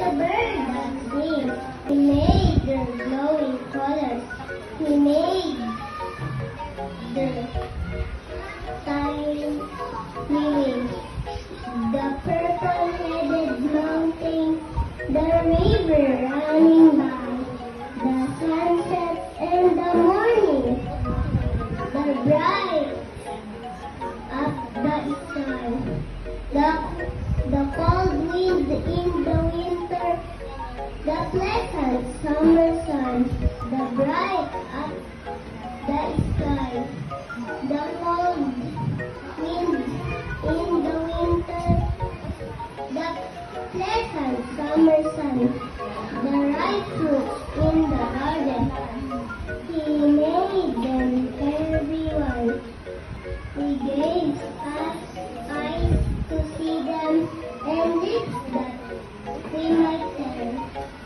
the bird that sings. He made their glowing colors. He made the tiny wings, the purple-headed mountain, the river running by, the sunset and the morning, the bright of the sky, the cold wind in the winter, the pleasant summer sun, the bright of the sky, the cold wind in the winter, the pleasant summer sun, the ripe fruits in the garden. He made them everyone. We gave us eyes to see them and lips that we might tell.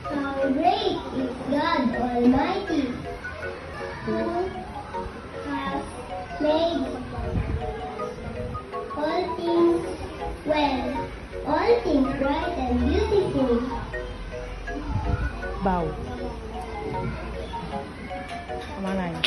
How great is God Almighty, who has made all things well, all things bright and beautiful. Bow. Come on,